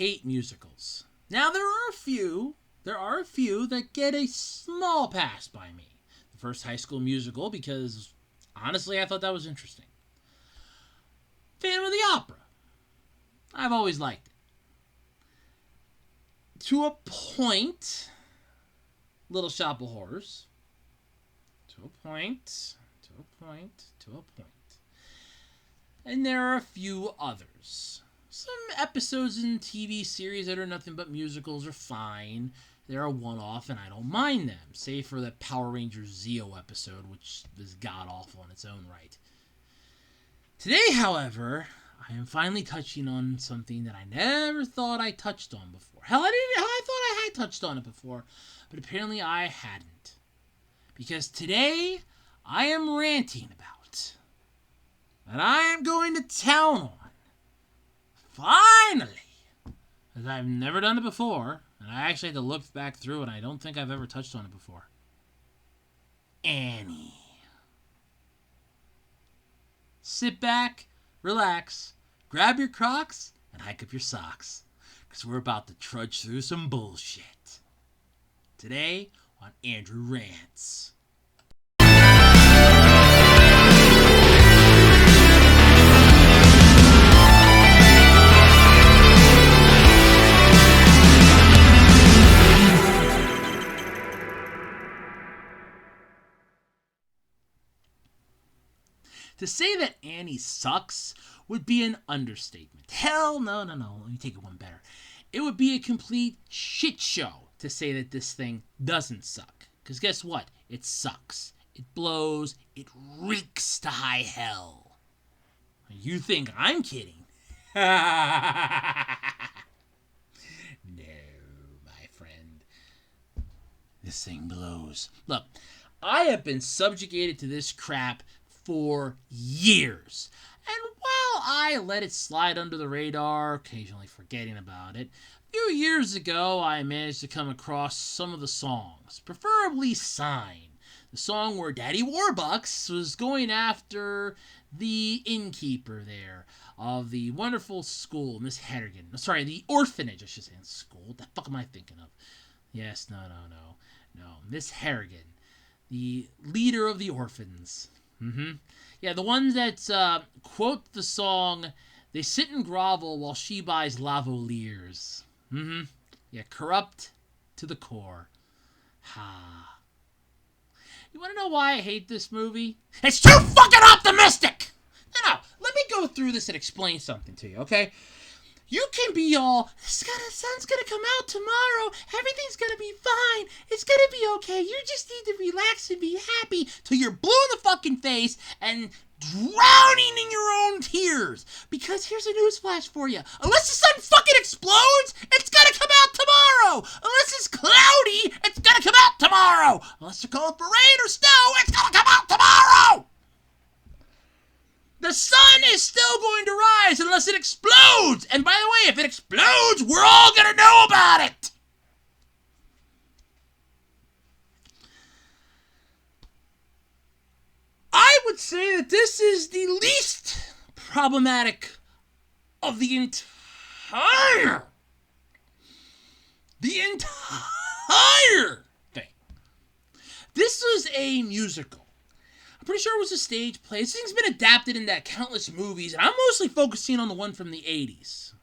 hate musicals. Now, there are a few that get a small pass by me. The first High School Musical, because honestly, I thought that was interesting. Phantom of the Opera. I've always liked it. To a point, Little Shop of Horrors. To a point. And there are a few others. Some episodes in TV series that are nothing but musicals are fine. They're a one-off, and I don't mind them, save for the Power Rangers Zeo episode, which is god-awful in its own right. Today, however, I am finally touching on something that I never thought I touched on before. Hell, I thought I had touched on it before, but apparently I hadn't. Because today, I am ranting about, and I am going to town on, finally, because I've never done it before, and I actually had to look back through, and I don't think I've ever touched on it before. Annie. Sit back, relax, grab your Crocs, and hike up your socks, because we're about to trudge through some bullshit. Today on Andrew Rants. To say that Annie sucks would be an understatement. Hell no. Let me take it one better. It would be a complete shit show to say that this thing doesn't suck. Because guess what? It sucks. It blows. It reeks to high hell. You think I'm kidding? No, my friend. This thing blows. Look, I have been subjugated to this crap for years. And while I let it slide under the radar, occasionally forgetting about it, a few years ago I managed to come across some of the songs, preferably Sign, the song where Daddy Warbucks was going after the innkeeper there of the wonderful school, Miss Harrigan. Sorry, the orphanage, I should say. School? What the fuck am I thinking of? Yes, no. Miss Harrigan, the leader of the orphans. Yeah, the ones that quote the song, they sit and grovel while she buys lavaliers. Yeah, corrupt to the core. Ha. You want to know why I hate this movie? It's too fucking optimistic! No, let me go through this and explain something to you, okay? You can be all, sun's gonna come out tomorrow, everything's gonna be fine, it's gonna be okay, you just need to relax and be happy, till you're blue in the fucking face and drowning in your own tears. Because here's a newsflash for you. Unless the sun fucking explodes, it's gonna come out tomorrow. Unless it's cloudy, it's gonna come out tomorrow. Unless they're calling for rain or snow, it's gonna come out tomorrow. The sun is still going to rise unless it explodes. And by the way, if it explodes, we're all going to know about it. I would say that this is the least problematic of the entire thing. This was a musical. I'm pretty sure it was a stage play. This thing's been adapted into countless movies, and I'm mostly focusing on the one from the 80s.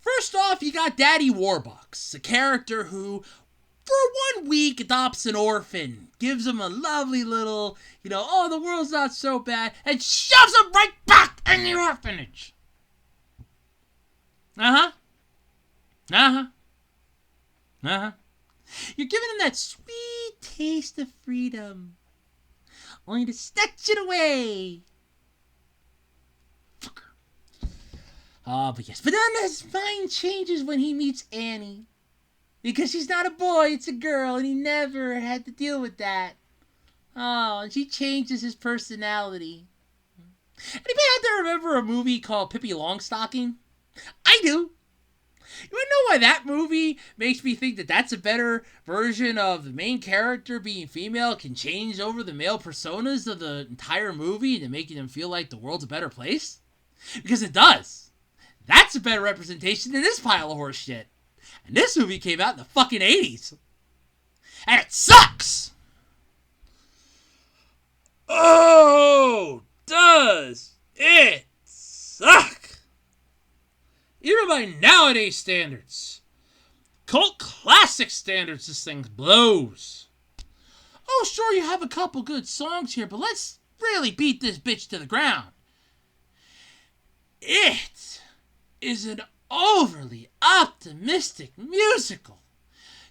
First off, you got Daddy Warbucks, a character who, for 1 week, adopts an orphan, gives him a lovely little, oh, the world's not so bad, and shoves him right back in the orphanage. You're giving him that sweet taste of freedom, only to snatch it away. Fucker. But then his mind changes when he meets Annie. Because she's not a boy, it's a girl, and he never had to deal with that. Oh, and she changes his personality. Anybody out there remember a movie called Pippi Longstocking? I do. You want to know why that movie makes me think that that's a better version of the main character being female can change over the male personas of the entire movie and making them feel like the world's a better place? Because it does. That's a better representation than this pile of horse shit. And this movie came out in the fucking 80s. And it sucks! Oh, does it suck? Even by nowadays standards. Cult classic standards, this thing blows. Oh, sure, you have a couple good songs here, but let's really beat this bitch to the ground. It is an overly optimistic musical.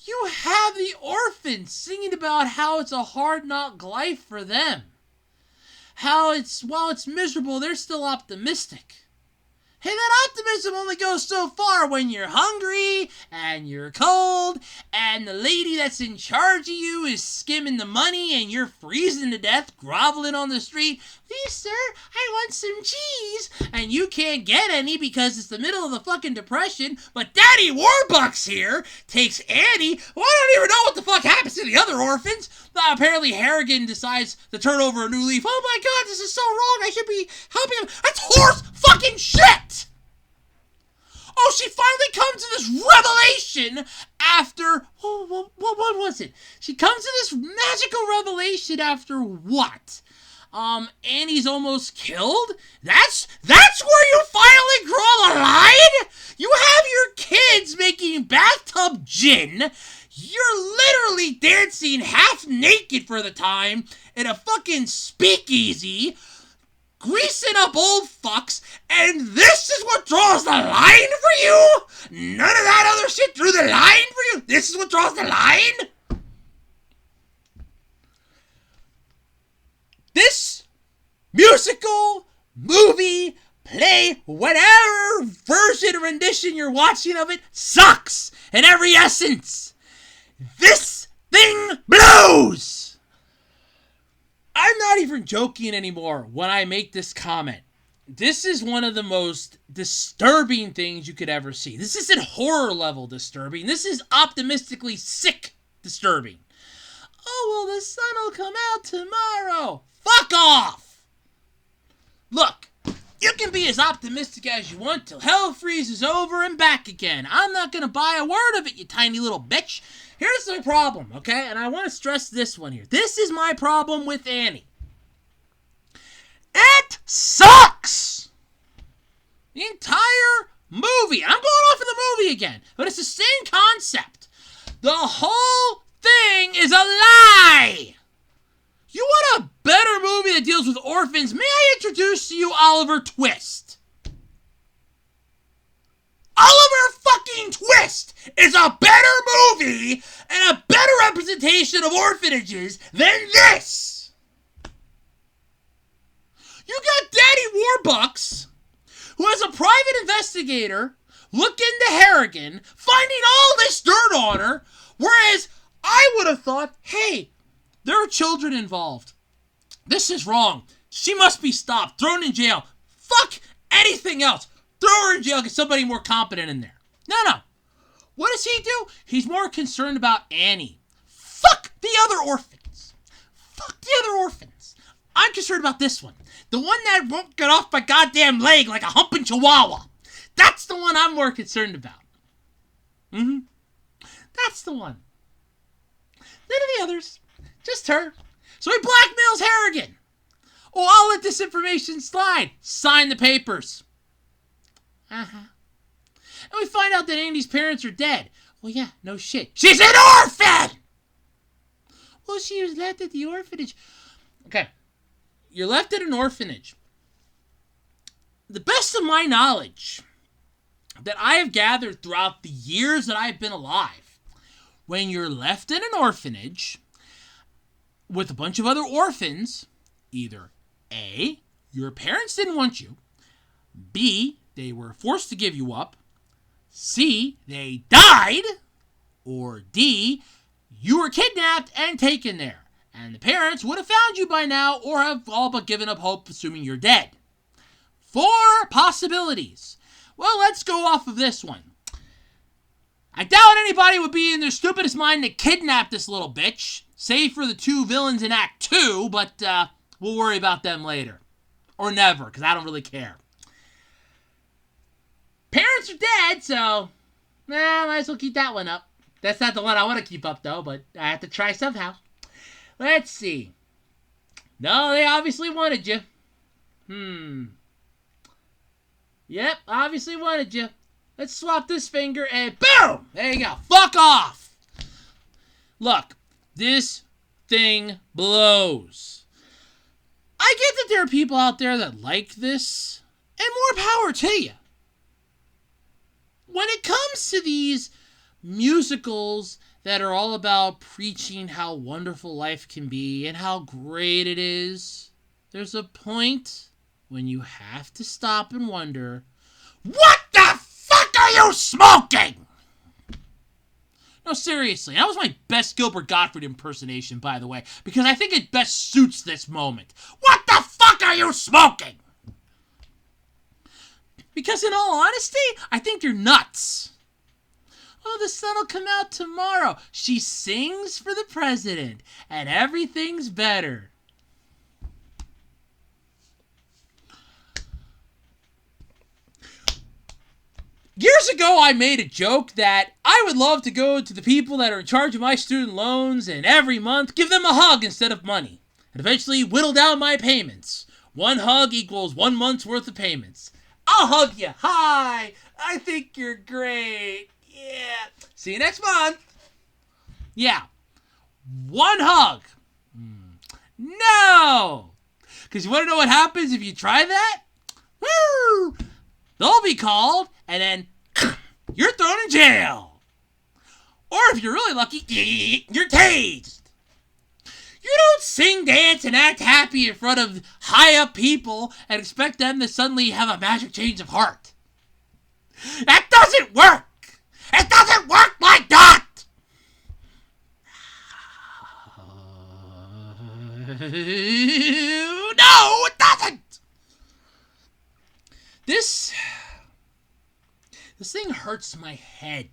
You have the orphans singing about how it's a hard knock life for them. How while it's miserable, they're still optimistic. Hey, that optimism only goes so far when you're hungry, and you're cold, and the lady that's in charge of you is skimming the money, and you're freezing to death, groveling on the street. Please, sir, I want some cheese. And you can't get any because it's the middle of the fucking depression, but Daddy Warbucks here takes Annie. Well, I don't even know what the fuck happens to the other orphans. Apparently Harrigan decides to turn over a new leaf. Oh my god, this is so wrong. I should be helping him. That's horse fucking shit! Oh, she finally comes to this revelation after... what was it? She comes to this magical revelation after what? Annie's almost killed? That's where you finally draw the line? You have your kids making bathtub gin. You're literally dancing half naked for the time in a fucking speakeasy, greasing up old fucks, and this is what draws the line for you? None of that other shit drew the line for you? This is what draws the line? This musical, movie, play, whatever version or rendition you're watching of it sucks in every essence. This thing blows! I'm not even joking anymore when I make this comment. This is one of the most disturbing things you could ever see. This isn't horror level disturbing. This is optimistically sick disturbing. Oh, well, the sun will come out tomorrow. Fuck off! Look, you can be as optimistic as you want till hell freezes over and back again. I'm not going to buy a word of it, you tiny little bitch. Here's my problem, okay? And I want to stress this one here. This is my problem with Annie. It sucks! The entire movie. I'm going off of the movie again. But it's the same concept. The whole thing is a lie! You want a better movie that deals with orphans? May I introduce to you Oliver Twist? Oliver fucking Twist is a better movie and a better representation of orphanages than this. You got Daddy Warbucks, who as a private investigator, look into Harrigan, finding all this dirt on her, whereas I would have thought, hey, there are children involved. This is wrong. She must be stopped, thrown in jail. Fuck anything else. Throw her in jail, get somebody more competent in there. No. What does he do? He's more concerned about Annie. Fuck the other orphans. I'm concerned about this one. The one that won't get off my goddamn leg like a humping chihuahua. That's the one I'm more concerned about. That's the one. None of the others. Just her. So he blackmails Harrigan. Oh, I'll let this information slide. Sign the papers. And we find out that Andy's parents are dead. Well, yeah, no shit. She's an orphan! Well, she was left at the orphanage. Okay. You're left at an orphanage. The best of my knowledge that I have gathered throughout the years that I've been alive, when you're left in an orphanage with a bunch of other orphans, either A, your parents didn't want you, B, they were forced to give you up, C, they died, or D, you were kidnapped and taken there. And the parents would have found you by now or have all but given up hope, assuming you're dead. 4 possibilities. Well, let's go off of this one. I doubt anybody would be in their stupidest mind to kidnap this little bitch, save for the 2 villains in Act 2, but we'll worry about them later. Or never, because I don't really care. Parents are dead, so might as well keep that one up. That's not the one I want to keep up, though, but I have to try somehow. Let's see. No, they obviously wanted you. Yep, obviously wanted you. Let's swap this finger and boom! There you go. Fuck off! Look, this thing blows. I get that there are people out there that like this, and more power to you. When it comes to these musicals that are all about preaching how wonderful life can be and how great it is, there's a point when you have to stop and wonder, what the fuck are you smoking? No, seriously, that was my best Gilbert Gottfried impersonation, by the way, because I think it best suits this moment. What the fuck are you smoking? Because in all honesty, I think you're nuts. Oh, the sun will come out tomorrow. She sings for the president, and everything's better. Years ago, I made a joke that I would love to go to the people that are in charge of my student loans and every month give them a hug instead of money, and eventually whittle down my payments. One hug equals 1 month's worth of payments. I'll hug you. Hi. I think you're great. Yeah. See you next month. Yeah. One hug. No. Because you want to know what happens if you try that? Woo! They'll be called, and then you're thrown in jail. Or if you're really lucky, you're tased. You don't sing, dance, and act happy in front of high-up people and expect them to suddenly have a magic change of heart. That doesn't work. It doesn't work like that. No, it doesn't. This thing hurts my head.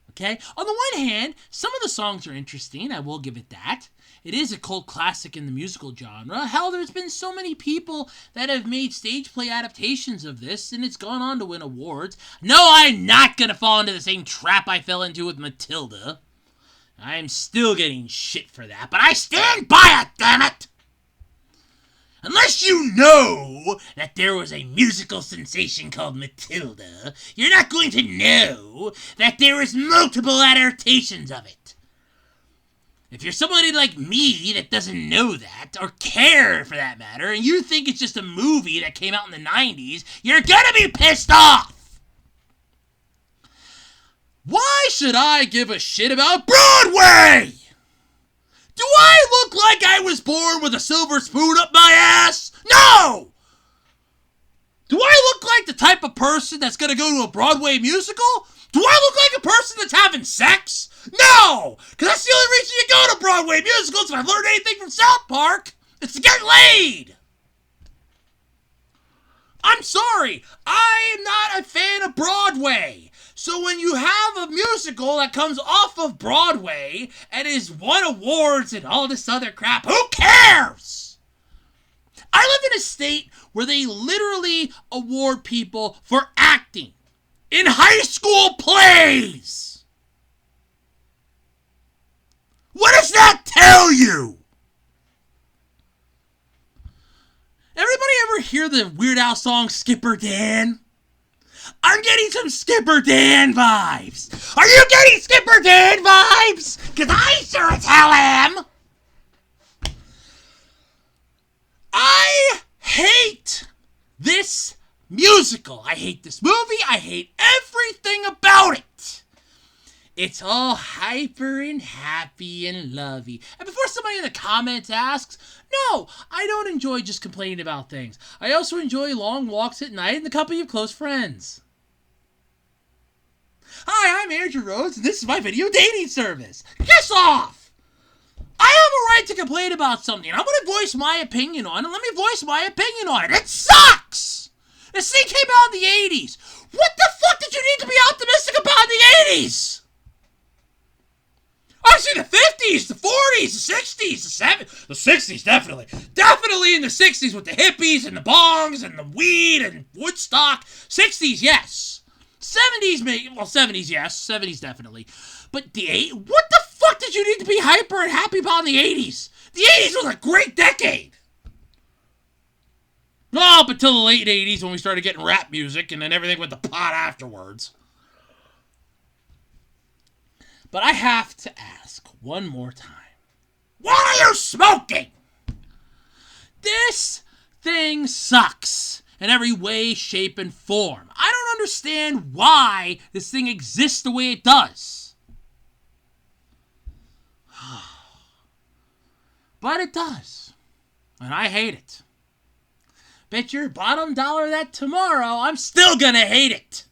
Okay? On the one hand, some of the songs are interesting. I will give it that. It is a cult classic in the musical genre. Hell, there's been so many people that have made stage play adaptations of this, and it's gone on to win awards. No, I'm not going to fall into the same trap I fell into with Matilda. I'm still getting shit for that, but I stand by it, damn it! Unless you know that there was a musical sensation called Matilda, you're not going to know that there is multiple adaptations of it. If you're somebody like me that doesn't know that, or care for that matter, and you think it's just a movie that came out in the 90s, you're gonna be pissed off! Why should I give a shit about Broadway? Do I look like I was born with a silver spoon up my ass? No! Do I look like the type of person that's gonna go to a Broadway musical? Do I look like a person that's having sex? No! Because that's the only reason you go to Broadway musicals. If I've learned anything from South Park, it's to get laid! I'm sorry, I am not a fan of Broadway. So when you have a musical that comes off of Broadway and is won awards and all this other crap, who cares? I live in a state where they literally award people for acting in high school plays. What does that tell you? Everybody ever hear the Weird Al song Skipper Dan? I'm getting some Skipper Dan vibes. Are you getting Skipper Dan vibes? Because I sure as hell am. I hate this musical. I hate this movie. I hate everything about it. It's all hyper and happy and lovey. And before somebody in the comments asks, no, I don't enjoy just complaining about things. I also enjoy long walks at night in the company of close friends. Hi, I'm Andrew Rhodes, and this is my video dating service. Piss off! I have a right to complain about something. I'm going to voice my opinion on it. Let me voice my opinion on it. It sucks! This thing came out in the 80s. What the fuck did you need to be optimistic about in the 80s? I Obviously, the 50s, the 40s, the 60s, the 70s. The 60s, definitely. Definitely in the 60s with the hippies and the bongs and the weed and Woodstock. 60s, yes. 70s, maybe. Well, 70s, yes. 70s, definitely. But the 80s? What the fuck did you need to be hyper and happy about in the 80s? The 80s was a great decade. No, up until the late 80s when we started getting rap music and then everything went to pot afterwards. But I have to ask one more time. What are you smoking? This thing sucks in every way, shape, and form. I don't understand why this thing exists the way it does. But it does. And I hate it. Bet your bottom dollar that tomorrow I'm still gonna hate it.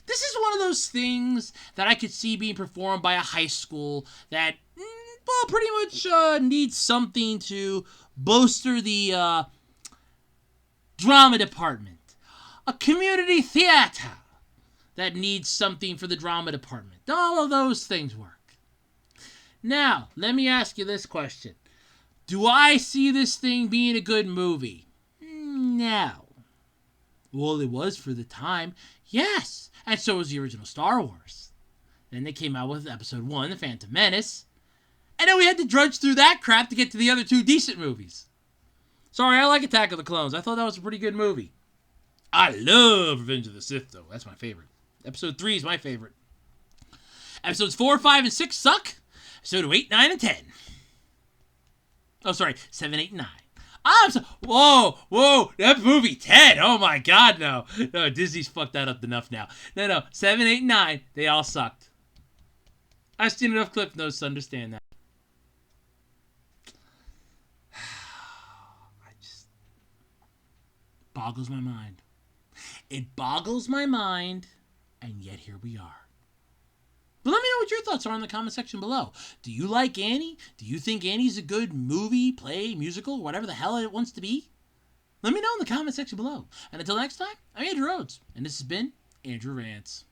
This is one of those things that I could see being performed by a high school that, well, pretty much needs something to bolster the drama department. A community theater that needs something for the drama department. All of those things work. Now, let me ask you this question. Do I see this thing being a good movie? No. Well, it was for the time. Yes. And so was the original Star Wars. Then they came out with episode 1, The Phantom Menace. And then we had to drudge through that crap to get to the other 2 decent movies. Sorry, I like Attack of the Clones. I thought that was a pretty good movie. I love Revenge of the Sith, though. That's my favorite. Episode 3 is my favorite. Episodes 4, 5, and 6 suck. Episode 8, 9, and 10. Oh, sorry. 7, 8, and 9. Whoa, that movie 10. Oh my God, no. No, Disney's fucked that up enough now. No, 7, 8, 9, they all sucked. I've seen enough Cliff Notes to understand that. Boggles my mind. It boggles my mind, and yet here we are. But let me know what your thoughts are in the comment section below. Do you like Annie? Do you think Annie's a good movie, play, musical, whatever the hell it wants to be? Let me know in the comment section below. And until next time, I'm Andrew Rhodes, and this has been Andrew Rants.